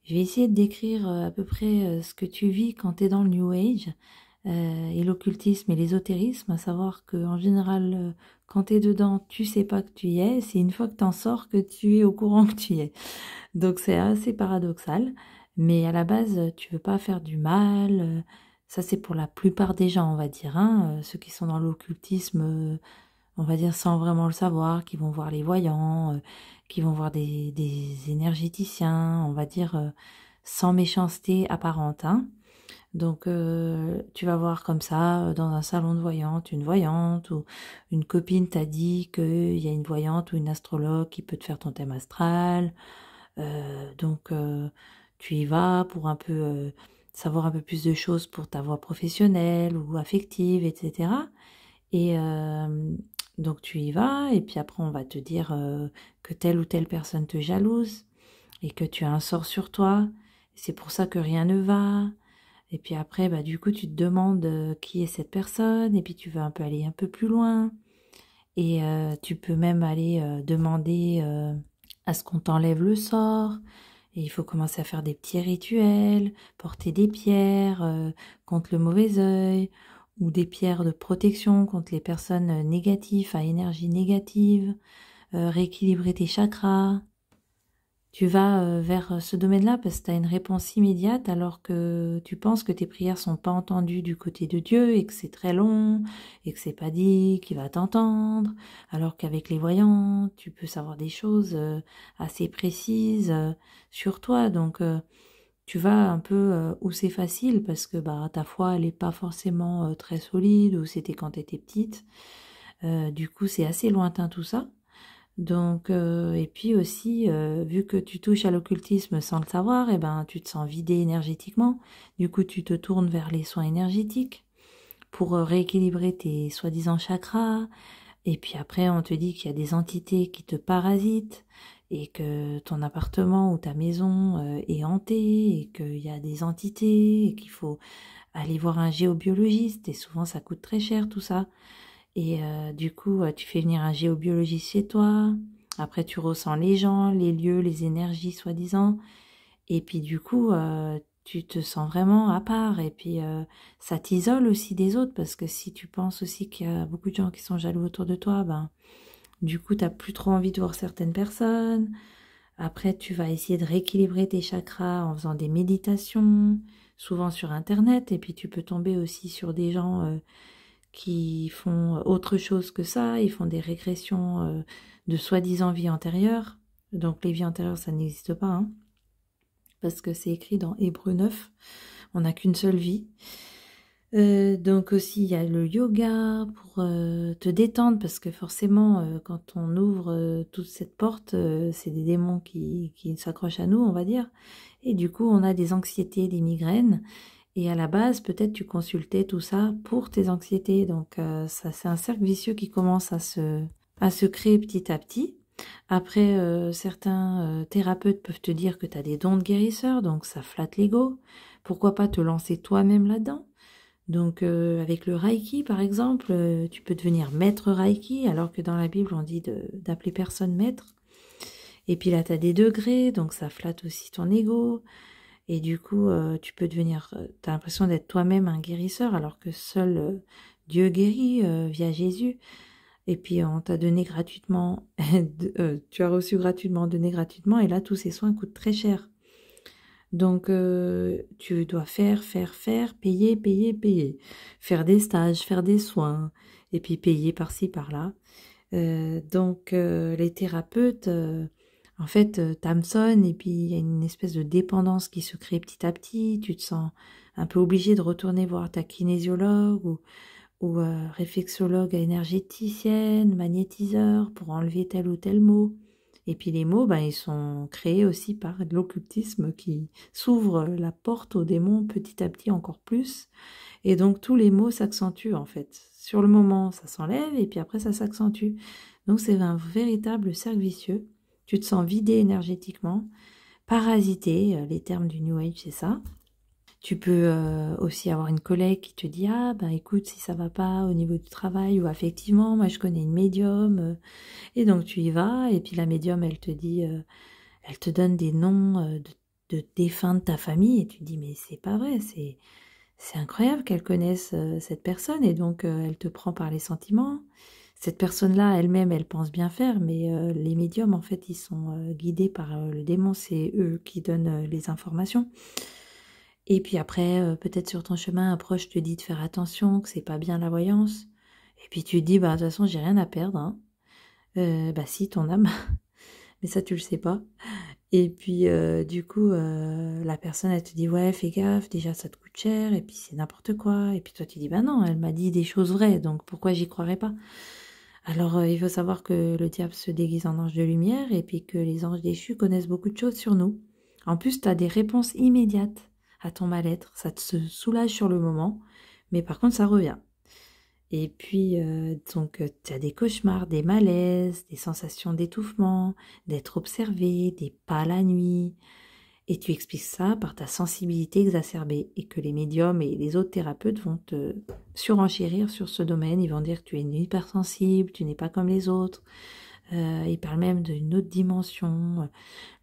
Je vais essayer de décrire à peu près ce que tu vis quand tu es dans le New Age et l'occultisme et l'ésotérisme, à savoir qu'en général, quand tu es dedans, tu sais pas que tu y es, c'est une fois que tu en sors que tu es au courant que tu y es. Donc c'est assez paradoxal, mais à la base, tu veux pas faire du mal. Ça, c'est pour la plupart des gens, on va dire, hein, ceux qui sont dans l'occultisme, on va dire sans vraiment le savoir, qui vont voir les voyants, qui vont voir des énergéticiens, on va dire sans méchanceté apparente, hein. Donc tu vas voir comme ça dans un salon de voyante, une voyante ou une copine t'a dit qu'il y a une voyante ou une astrologue qui peut te faire ton thème astral. Donc tu y vas pour un peu savoir un peu plus de choses pour ta voie professionnelle ou affective, etc. Et donc tu y vas, et puis après on va te dire que telle ou telle personne te jalouse, et que tu as un sort sur toi, c'est pour ça que rien ne va. Et puis après, bah, du coup, tu te demandes qui est cette personne, et puis tu veux un peu aller un peu plus loin. Et tu peux même aller demander à ce qu'on t'enlève le sort. Et il faut commencer à faire des petits rituels, porter des pierres contre le mauvais œil, ou des pierres de protection contre les personnes négatives, à énergie négative, rééquilibrer tes chakras. Tu vas vers ce domaine-là parce que tu as une réponse immédiate alors que tu penses que tes prières sont pas entendues du côté de Dieu et que c'est très long et que c'est pas dit qu'il va t'entendre. Alors qu'avec les voyants, tu peux savoir des choses assez précises sur toi. Donc tu vas un peu où c'est facile parce que bah ta foi elle est pas forcément très solide, ou c'était quand tu étais petite. Du coup c'est assez lointain tout ça. Donc, et puis aussi, vu que tu touches à l'occultisme sans le savoir, eh ben, tu te sens vidé énergétiquement. Du coup, tu te tournes vers les soins énergétiques pour rééquilibrer tes soi-disant chakras. Et puis après, on te dit qu'il y a des entités qui te parasitent et que ton appartement ou ta maison est hanté et qu'il y a des entités et qu'il faut aller voir un géobiologiste. Et souvent, ça coûte très cher tout ça. Et du coup, tu fais venir un géobiologiste chez toi. Après, tu ressens les gens, les lieux, les énergies, soi-disant. Et puis, du coup, tu te sens vraiment à part. Et puis, ça t'isole aussi des autres. Parce que si tu penses aussi qu'il y a beaucoup de gens qui sont jaloux autour de toi, ben, du coup, t'as plus trop envie de voir certaines personnes. Après, tu vas essayer de rééquilibrer tes chakras en faisant des méditations, souvent sur Internet. Et puis, tu peux tomber aussi sur des gens qui font autre chose que ça, ils font des régressions de soi-disant vie antérieure. Donc les vies antérieures, ça n'existe pas, hein, parce que c'est écrit dans Hébreu 9, on n'a qu'une seule vie. Donc aussi, il y a le yoga pour te détendre, parce que forcément, quand on ouvre toute cette porte, c'est des démons qui s'accrochent à nous, on va dire. Et du coup, on a des anxiétés, des migraines. Et à la base, peut-être tu consultais tout ça pour tes anxiétés. Donc ça, c'est un cercle vicieux qui commence à se créer petit à petit. Après, certains thérapeutes peuvent te dire que tu as des dons de guérisseur, donc ça flatte l'ego. Pourquoi pas te lancer toi-même là-dedans? Donc avec le Reiki, par exemple, tu peux devenir maître Reiki, alors que dans la Bible, on dit d'appeler personne maître. Et puis là, tu as des degrés, donc ça flatte aussi ton ego. Et du coup, tu peux devenir, tu as l'impression d'être toi-même un guérisseur, alors que seul Dieu guérit via Jésus. Et puis on t'a donné gratuitement, tu as reçu gratuitement, donné gratuitement, et là tous ces soins coûtent très cher. Donc tu dois faire, payer, payer, payer. Faire des stages, faire des soins, et puis payer par-ci, par-là. Donc les thérapeutes, en fait, t'hameçonnent, et puis il y a une espèce de dépendance qui se crée petit à petit. Tu te sens un peu obligé de retourner voir ta kinésiologue ou réflexologue énergéticienne, magnétiseur pour enlever tel ou tel mot. Et puis les mots, ben, ils sont créés aussi par de l'occultisme qui s'ouvre la porte aux démons petit à petit encore plus. Et donc tous les mots s'accentuent en fait. Sur le moment, ça s'enlève et puis après ça s'accentue. Donc c'est un véritable cercle vicieux. Tu te sens vidé énergétiquement, parasité, les termes du New Age, c'est ça. Tu peux aussi avoir une collègue qui te dit ah ben écoute, si ça va pas au niveau du travail ou affectivement, moi je connais une médium, et donc tu y vas et puis la médium elle te dit elle te donne des noms de défunts de ta famille, et tu te dis, mais c'est pas vrai, c'est incroyable qu'elle connaisse cette personne, et donc elle te prend par les sentiments. Cette personne-là, elle-même, elle pense bien faire, mais les médiums, en fait, ils sont guidés par le démon, c'est eux qui donnent les informations. Et puis après, peut-être sur ton chemin, un proche te dit de faire attention, que c'est pas bien la voyance. Et puis tu te dis, bah de toute façon, j'ai rien à perdre, hein. Bah si, ton âme, mais ça tu le sais pas. Et puis du coup, la personne elle te dit ouais, fais gaffe, déjà ça te coûte cher, et puis c'est n'importe quoi. Et puis toi tu dis bah non, elle m'a dit des choses vraies, donc pourquoi j'y croirais pas? Alors il faut savoir que le diable se déguise en ange de lumière, et puis que les anges déchus connaissent beaucoup de choses sur nous. En plus, tu as des réponses immédiates à ton mal-être, ça te soulage sur le moment, mais par contre ça revient. Et puis, donc, tu as des cauchemars, des malaises, des sensations d'étouffement, d'être observé, des pas la nuit. Et tu expliques ça par ta sensibilité exacerbée et que les médiums et les autres thérapeutes vont te surenchérir sur ce domaine. Ils vont dire que tu es une hypersensible, tu n'es pas comme les autres. Ils parlent même d'une autre dimension,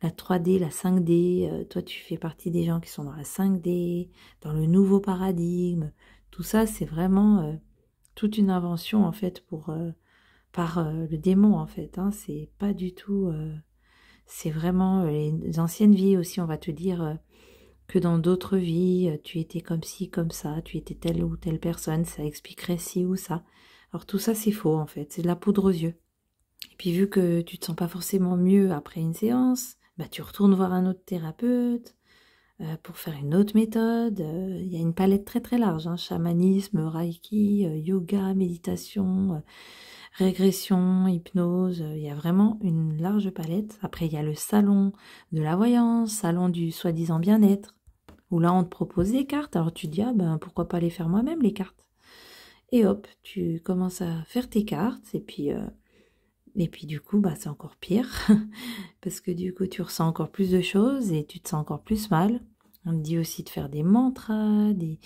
la 3D, la 5D. Toi, tu fais partie des gens qui sont dans la 5D, dans le nouveau paradigme. Tout ça, c'est vraiment toute une invention en fait par le démon en fait. Hein. C'est pas du tout. C'est vraiment les anciennes vies aussi. On va te dire que dans d'autres vies, tu étais comme ci, comme ça, tu étais telle ou telle personne. Ça expliquerait ci ou ça. Alors tout ça, c'est faux en fait. C'est de la poudre aux yeux. Et puis vu que tu te sens pas forcément mieux après une séance, bah tu retournes voir un autre thérapeute pour faire une autre méthode. Il y a une palette très très large, hein, chamanisme, reiki, yoga, méditation, régression, hypnose. Il y a vraiment une large palette. Après, il y a le salon de la voyance, salon du soi-disant bien-être, où là on te propose des cartes. Alors tu te dis, ah ben pourquoi pas les faire moi-même les cartes. Et hop, tu commences à faire tes cartes, et puis du coup, bah, c'est encore pire, parce que du coup, tu ressens encore plus de choses et tu te sens encore plus mal. On te dit aussi de faire des mantras, des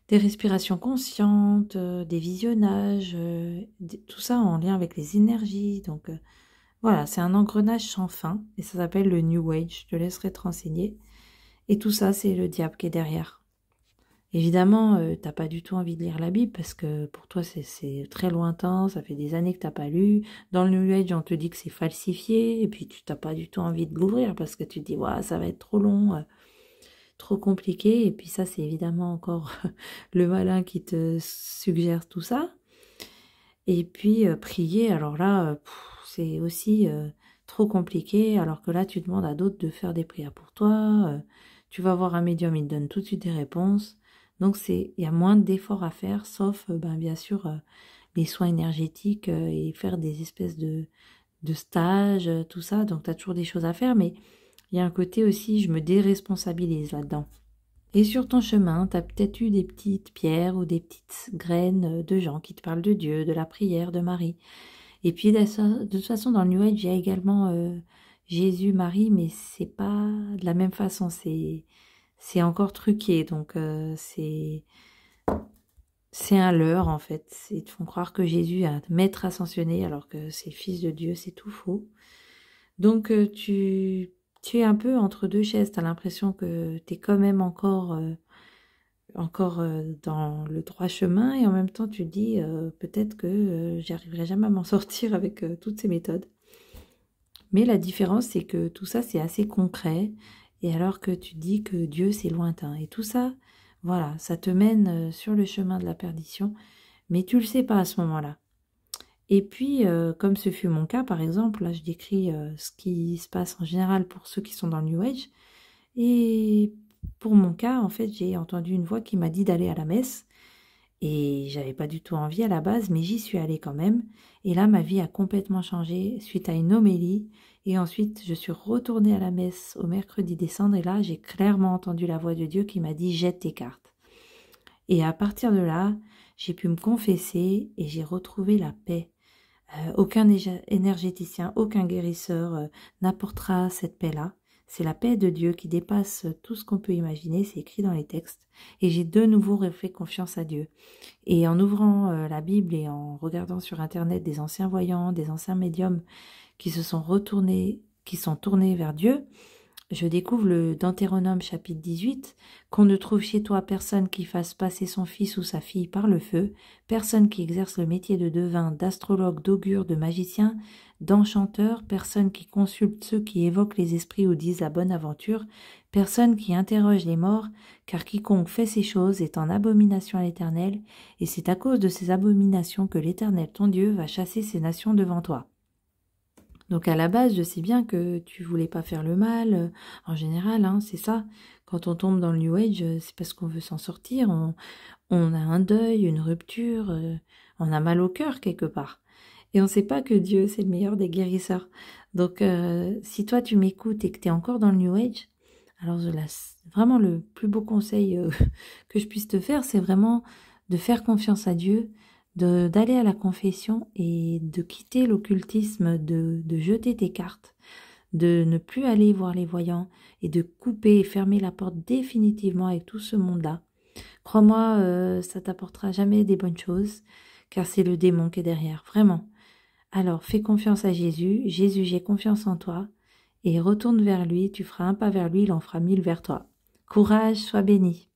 respirations conscientes, des visionnages, tout ça en lien avec les énergies. Donc voilà, c'est un engrenage sans fin et ça s'appelle le New Age. Je te laisserai te renseigner. Et tout ça, c'est le diable qui est derrière. Évidemment, t'as pas du tout envie de lire la Bible parce que pour toi c'est très lointain, ça fait des années que t'as pas lu. Dans le New Age, on te dit que c'est falsifié et puis tu t'as pas du tout envie de l'ouvrir parce que tu te dis ouais, ça va être trop long, trop compliqué. Et puis ça, c'est évidemment encore le malin qui te suggère tout ça. Et puis prier, alors là, c'est aussi trop compliqué. Alors que là, tu demandes à d'autres de faire des prières pour toi. Tu vas voir un médium, il te donne tout de suite des réponses. Donc il y a moins d'efforts à faire, sauf ben, bien sûr les soins énergétiques et faire des espèces de stages, tout ça. Donc tu as toujours des choses à faire, mais il y a un côté aussi, je me déresponsabilise là-dedans. Et sur ton chemin, tu as peut-être eu des petites pierres ou des petites graines de gens qui te parlent de Dieu, de la prière, de Marie. Et puis de toute façon, dans le New Age, il y a également Jésus, Marie, mais c'est pas de la même façon, c'est encore truqué, donc c'est un leurre en fait. Ils te font croire que Jésus est un maître ascensionné alors que c'est le Fils de Dieu, c'est tout faux. Donc tu es un peu entre deux chaises, tu as l'impression que tu es quand même encore dans le droit chemin et en même temps tu te dis peut-être que j'arriverai jamais à m'en sortir avec toutes ces méthodes. Mais la différence c'est que tout ça c'est assez concret et alors que tu te dis que Dieu c'est lointain et tout ça, voilà, ça te mène sur le chemin de la perdition, mais tu le sais pas à ce moment-là. Et puis, comme ce fut mon cas, par exemple, là je décris ce qui se passe en général pour ceux qui sont dans le New Age. Et pour mon cas, en fait, j'ai entendu une voix qui m'a dit d'aller à la messe. Et j'avais pas du tout envie à la base, mais j'y suis allée quand même. Et là, ma vie a complètement changé suite à une homélie. Et ensuite, je suis retournée à la messe au mercredi des cendres. Et là, j'ai clairement entendu la voix de Dieu qui m'a dit « Jette tes cartes ». Et à partir de là, j'ai pu me confesser et j'ai retrouvé la paix. Aucun énergéticien, aucun guérisseur n'apportera cette paix-là. C'est la paix de Dieu qui dépasse tout ce qu'on peut imaginer, c'est écrit dans les textes. Et j'ai de nouveau fait confiance à Dieu. Et en ouvrant la Bible et en regardant sur Internet des anciens voyants, des anciens médiums qui se sont retournés, qui sont tournés vers Dieu, je découvre le Deutéronome chapitre 18, qu'on ne trouve chez toi personne qui fasse passer son fils ou sa fille par le feu, personne qui exerce le métier de devin, d'astrologue, d'augure, de magicien, d'enchanteur, personne qui consulte ceux qui évoquent les esprits ou disent la bonne aventure, personne qui interroge les morts, car quiconque fait ces choses est en abomination à l'Éternel, et c'est à cause de ces abominations que l'Éternel ton Dieu va chasser ces nations devant toi. Donc à la base, je sais bien que tu voulais pas faire le mal, en général, hein, c'est ça. Quand on tombe dans le New Age, c'est parce qu'on veut s'en sortir, on a un deuil, une rupture, on a mal au cœur quelque part. Et on ne sait pas que Dieu, c'est le meilleur des guérisseurs. Donc si toi tu m'écoutes et que tu es encore dans le New Age, alors vraiment le plus beau conseil que je puisse te faire, c'est vraiment de faire confiance à Dieu, d'aller à la confession et de quitter l'occultisme, de jeter tes cartes, de ne plus aller voir les voyants et de couper et fermer la porte définitivement avec tout ce monde-là. Crois-moi, ça t'apportera jamais des bonnes choses, car c'est le démon qui est derrière, vraiment. Alors, fais confiance à Jésus. Jésus, j'ai confiance en toi. Et retourne vers lui, tu feras un pas vers lui, il en fera 1000 vers toi. Courage, sois béni.